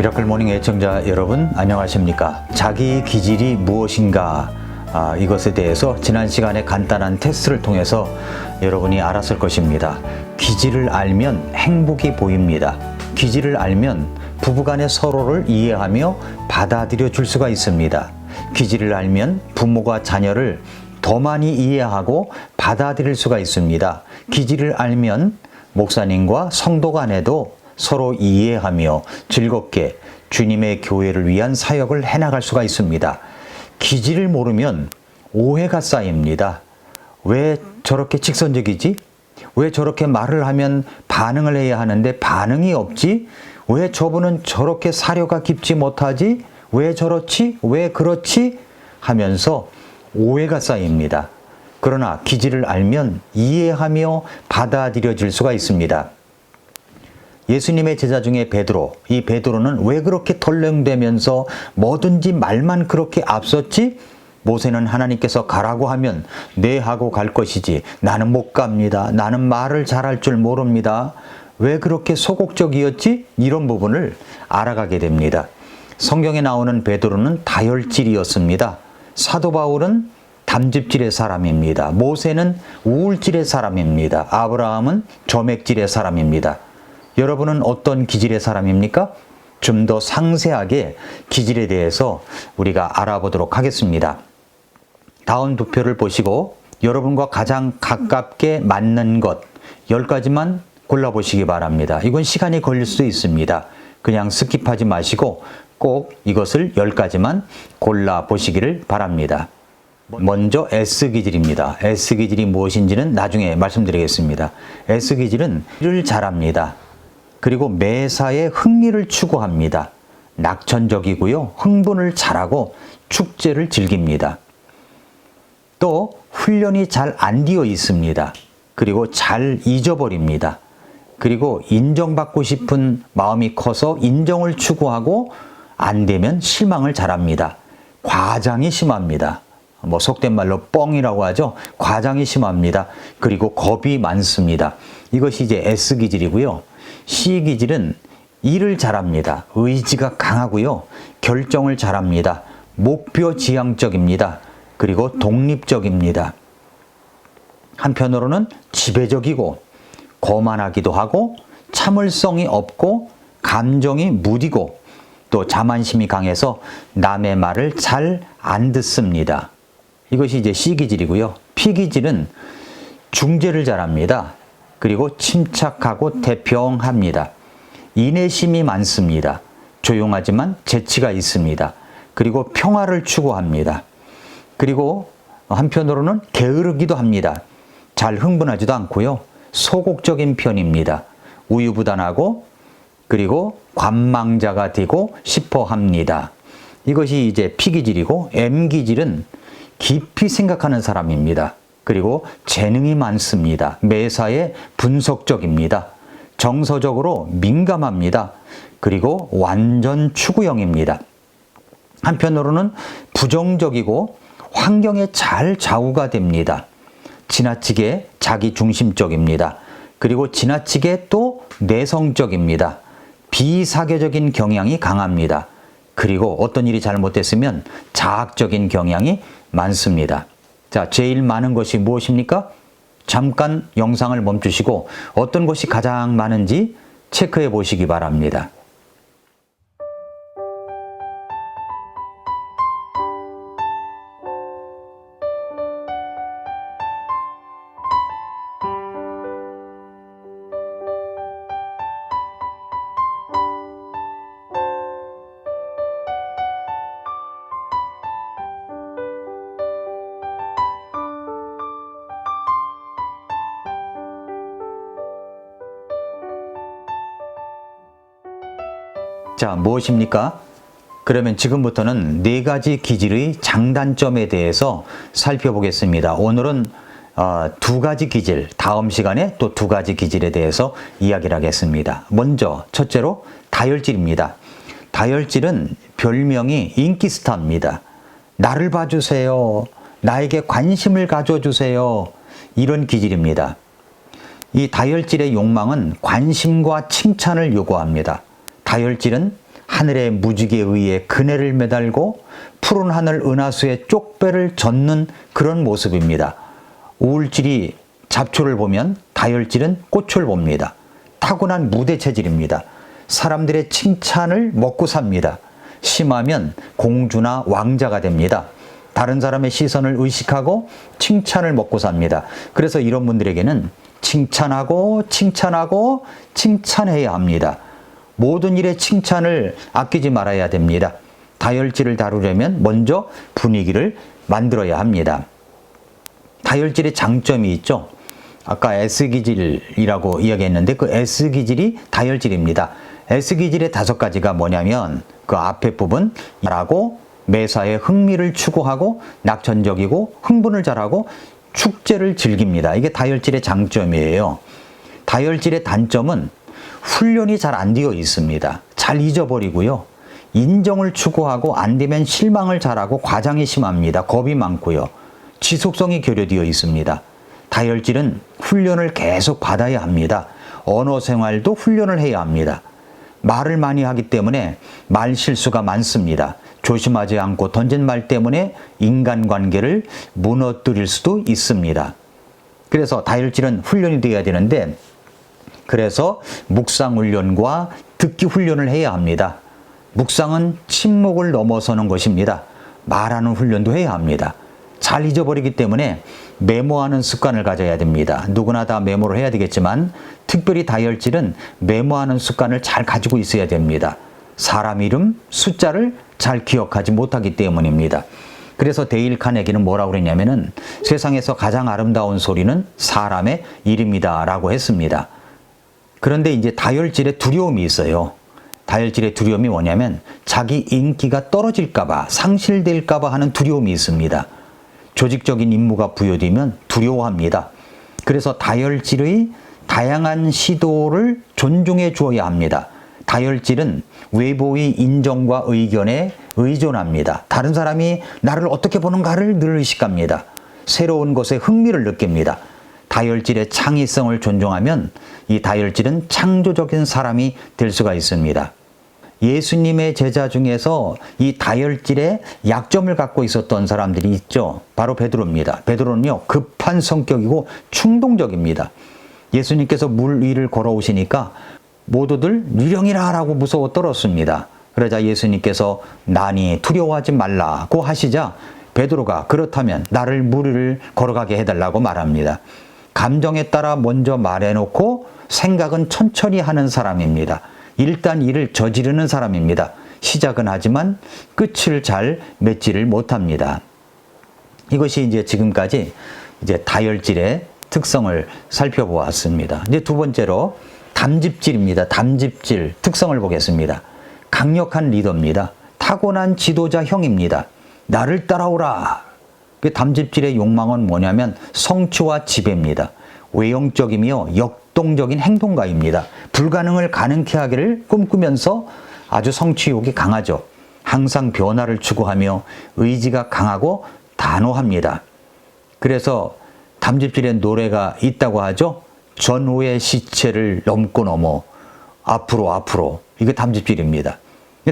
미라클 모닝 애청자 여러분 안녕하십니까? 자기 기질이 무엇인가 이것에 대해서 지난 시간에 간단한 테스트를 통해서 여러분이 알았을 것입니다. 기질을 알면 행복이 보입니다. 기질을 알면 부부간에 서로를 이해하며 받아들여 줄 수가 있습니다. 기질을 알면 부모가 자녀를 더 많이 이해하고 받아들일 수가 있습니다. 기질을 알면 목사님과 성도 간에도 서로 이해하며 즐겁게 주님의 교회를 위한 사역을 해나갈 수가 있습니다. 기질을 모르면 오해가 쌓입니다. 왜 저렇게 직선적이지? 왜 저렇게 말을 하면 반응을 해야 하는데 반응이 없지? 왜 저분은 저렇게 사려가 깊지 못하지? 왜 저렇지? 왜 그렇지? 하면서 오해가 쌓입니다. 그러나 기질을 알면 이해하며 받아들여질 수가 있습니다. 예수님의 제자 중에 베드로, 이 베드로는 왜 그렇게 털렁대면서 뭐든지 말만 그렇게 앞섰지? 모세는 하나님께서 가라고 하면 네 하고 갈 것이지 나는 못 갑니다. 나는 말을 잘할 줄 모릅니다. 왜 그렇게 소극적이었지? 이런 부분을 알아가게 됩니다. 성경에 나오는 베드로는 다혈질이었습니다. 사도 바울은 담즙질의 사람입니다. 모세는 우울질의 사람입니다. 아브라함은 점액질의 사람입니다. 여러분은 어떤 기질의 사람입니까? 좀 더 상세하게 기질에 대해서 우리가 알아보도록 하겠습니다. 다음 두 표를 보시고 여러분과 가장 가깝게 맞는 것 10가지만 골라보시기 바랍니다. 이건 시간이 걸릴 수도 있습니다. 그냥 스킵하지 마시고 꼭 이것을 10가지만 골라보시기를 바랍니다. 먼저 S기질입니다. S기질이 무엇인지는 나중에 말씀드리겠습니다. S기질은 일을 잘합니다. 그리고 매사에 흥미를 추구합니다. 낙천적이고요. 흥분을 잘하고 축제를 즐깁니다. 또 훈련이 잘 안 되어 있습니다. 그리고 잘 잊어버립니다. 그리고 인정받고 싶은 마음이 커서 인정을 추구하고 안 되면 실망을 잘합니다. 과장이 심합니다. 속된 말로 뻥이라고 하죠. 과장이 심합니다. 그리고 겁이 많습니다. 이것이 이제 S기질이고요. C기질은 일을 잘합니다. 의지가 강하고요. 결정을 잘합니다. 목표 지향적입니다. 그리고 독립적입니다. 한편으로는 지배적이고 거만하기도 하고 참을성이 없고 감정이 무디고 또 자만심이 강해서 남의 말을 잘 안 듣습니다. 이것이 이제 C기질이고요. P기질은 중재를 잘합니다. 그리고 침착하고 대평합니다. 인내심이 많습니다. 조용하지만 재치가 있습니다. 그리고 평화를 추구합니다. 그리고 한편으로는 게으르기도 합니다. 잘 흥분하지도 않고요. 소극적인 편입니다. 우유부단하고 그리고 관망자가 되고 싶어 합니다. 이것이 이제 P기질이고 M기질은 깊이 생각하는 사람입니다. 그리고 재능이 많습니다. 매사에 분석적입니다. 정서적으로 민감합니다. 그리고 완전 추구형입니다. 한편으로는 부정적이고 환경에 잘 좌우가 됩니다. 지나치게 자기중심적입니다. 그리고 지나치게 또 내성적입니다. 비사교적인 경향이 강합니다. 그리고 어떤 일이 잘못됐으면 자학적인 경향이 많습니다. 자, 제일 많은 것이 무엇입니까? 잠깐 영상을 멈추시고 어떤 것이 가장 많은지 체크해 보시기 바랍니다. 자, 무엇입니까? 그러면 지금부터는 4가지 기질의 장단점에 대해서 살펴보겠습니다. 오늘은 2가지 기질, 다음 시간에 또 2가지 기질에 대해서 이야기를 하겠습니다. 먼저 첫째로 다혈질입니다. 다혈질은 별명이 인기스타입니다. 나를 봐주세요. 나에게 관심을 가져주세요. 이런 기질입니다. 이 다혈질의 욕망은 관심과 칭찬을 요구합니다. 다혈질은 하늘의 무지개에 의해 그네를 매달고 푸른 하늘 은하수의 쪽배를 젓는 그런 모습입니다. 우울질이 잡초를 보면 다혈질은 꽃을 봅니다. 타고난 무대 체질입니다. 사람들의 칭찬을 먹고 삽니다. 심하면 공주나 왕자가 됩니다. 다른 사람의 시선을 의식하고 칭찬을 먹고 삽니다. 그래서 이런 분들에게는 칭찬하고 칭찬하고 칭찬해야 합니다. 모든 일에 칭찬을 아끼지 말아야 됩니다. 다혈질을 다루려면 먼저 분위기를 만들어야 합니다. 다혈질의 장점이 있죠. 아까 S기질이라고 이야기했는데 그 S기질이 다혈질입니다. S기질의 5가지가 뭐냐면 그 앞에 부분 잘하고 매사에 흥미를 추구하고 낙천적이고 흥분을 잘하고 축제를 즐깁니다. 이게 다혈질의 장점이에요. 다혈질의 단점은 훈련이 잘 안 되어 있습니다. 잘 잊어버리고요. 인정을 추구하고 안 되면 실망을 잘하고 과장이 심합니다. 겁이 많고요. 지속성이 결여되어 있습니다. 다혈질은 훈련을 계속 받아야 합니다. 언어 생활도 훈련을 해야 합니다. 말을 많이 하기 때문에 말 실수가 많습니다. 조심하지 않고 던진 말 때문에 인간관계를 무너뜨릴 수도 있습니다. 그래서 다혈질은 훈련이 되어야 되는데 그래서 묵상 훈련과 듣기 훈련을 해야 합니다. 묵상은 침묵을 넘어서는 것입니다. 말하는 훈련도 해야 합니다. 잘 잊어버리기 때문에 메모하는 습관을 가져야 됩니다. 누구나 다 메모를 해야 되겠지만 특별히 다혈질은 메모하는 습관을 잘 가지고 있어야 됩니다. 사람 이름, 숫자를 잘 기억하지 못하기 때문입니다. 그래서 데일 카네기는 뭐라고 그랬냐면은 세상에서 가장 아름다운 소리는 사람의 이름이다 라고 했습니다. 그런데 이제 다혈질의 두려움이 있어요. 다혈질의 두려움이 뭐냐면 자기 인기가 떨어질까봐 상실될까봐 하는 두려움이 있습니다. 조직적인 임무가 부여되면 두려워합니다. 그래서 다혈질의 다양한 시도를 존중해 주어야 합니다. 다혈질은 외부의 인정과 의견에 의존합니다. 다른 사람이 나를 어떻게 보는가를 늘 의식합니다. 새로운 것에 흥미를 느낍니다. 다혈질의 창의성을 존중하면 이 다혈질은 창조적인 사람이 될 수가 있습니다. 예수님의 제자 중에서 이 다혈질의 약점을 갖고 있었던 사람들이 있죠. 바로 베드로입니다. 베드로는요, 급한 성격이고 충동적입니다. 예수님께서 물 위를 걸어오시니까 모두들 유령이라 라고 무서워 떨었습니다. 그러자 예수님께서 나니 두려워하지 말라고 하시자 베드로가 그렇다면 나를 물 위를 걸어가게 해달라고 말합니다. 감정에 따라 먼저 말해놓고 생각은 천천히 하는 사람입니다. 일단 일을 저지르는 사람입니다. 시작은 하지만 끝을 잘 맺지를 못합니다. 이것이 이제 지금까지 이제 다혈질의 특성을 살펴보았습니다. 이제 두 번째로 담집질입니다. 담집질 특성을 보겠습니다. 강력한 리더입니다. 타고난 지도자형입니다. 나를 따라오라. 그 담집질의 욕망은 뭐냐면 성취와 지배입니다. 외형적이며 역동적인 행동가입니다. 불가능을 가능케 하기를 꿈꾸면서 아주 성취욕이 강하죠. 항상 변화를 추구하며 의지가 강하고 단호합니다. 그래서 담집질의 노래가 있다고 하죠. 전후의 시체를 넘고 넘어 앞으로 이게 담집질입니다.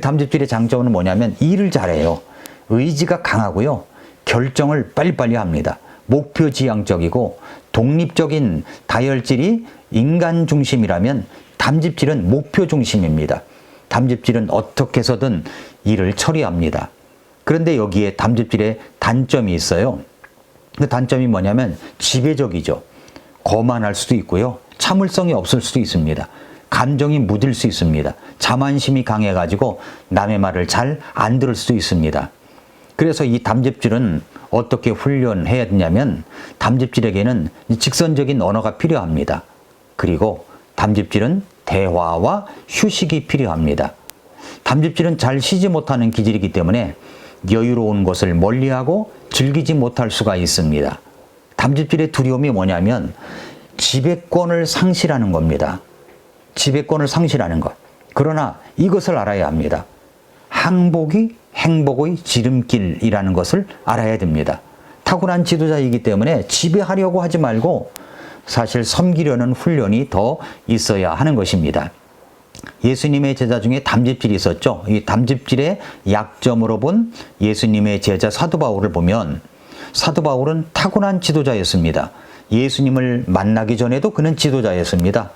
담집질의 장점은 뭐냐면 일을 잘해요. 의지가 강하고요. 결정을 빨리빨리 합니다. 목표지향적이고 독립적인 다혈질이 인간 중심이라면 담집질은 목표 중심입니다. 담집질은 어떻게 해서든 일을 처리합니다. 그런데 여기에 담집질의 단점이 있어요. 그 단점이 뭐냐면 지배적이죠. 거만할 수도 있고요. 참을성이 없을 수도 있습니다. 감정이 무딜 수 있습니다. 자만심이 강해가지고 남의 말을 잘 안 들을 수도 있습니다. 그래서 이 담집질은 어떻게 훈련해야 되냐면 담집질에게는 직선적인 언어가 필요합니다. 그리고 담집질은 대화와 휴식이 필요합니다. 담집질은 잘 쉬지 못하는 기질이기 때문에 여유로운 것을 멀리하고 즐기지 못할 수가 있습니다. 담집질의 두려움이 뭐냐면 지배권을 상실하는 겁니다. 지배권을 상실하는 것. 그러나 이것을 알아야 합니다. 항복이 행복의 지름길이라는 것을 알아야 됩니다. 타고난 지도자이기 때문에 지배하려고 하지 말고 사실 섬기려는 훈련이 더 있어야 하는 것입니다. 예수님의 제자 중에 담즙질이 있었죠. 이 담즙질의 약점으로 본 예수님의 제자 사도 바울을 보면 사도 바울은 타고난 지도자였습니다. 예수님을 만나기 전에도 그는 지도자였습니다.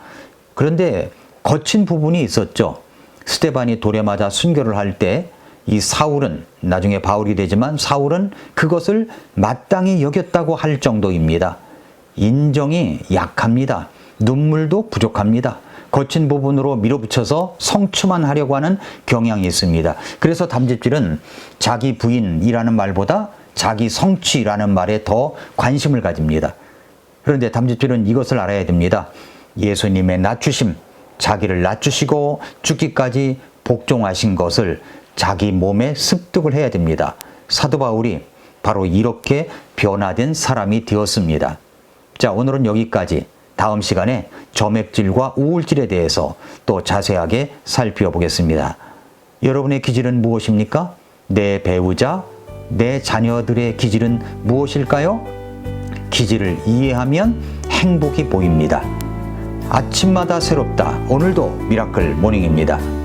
그런데 거친 부분이 있었죠. 스데반이 돌에 맞아 순교를 할 때 이 사울은, 나중에 바울이 되지만 사울은 그것을 마땅히 여겼다고 할 정도입니다. 인정이 약합니다. 눈물도 부족합니다. 거친 부분으로 밀어붙여서 성취만 하려고 하는 경향이 있습니다. 그래서 담즙질은 자기 부인이라는 말보다 자기 성취라는 말에 더 관심을 가집니다. 그런데 담즙질은 이것을 알아야 됩니다. 예수님의 낮추심, 자기를 낮추시고 죽기까지 복종하신 것을 자기 몸에 습득을 해야 됩니다. 사도 바울이 바로 이렇게 변화된 사람이 되었습니다. 자, 오늘은 여기까지. 다음 시간에 점액질과 우울질에 대해서 또 자세하게 살펴보겠습니다. 여러분의 기질은 무엇입니까? 내 배우자, 내 자녀들의 기질은 무엇일까요? 기질을 이해하면 행복이 보입니다. 아침마다 새롭다. 오늘도 미라클 모닝입니다.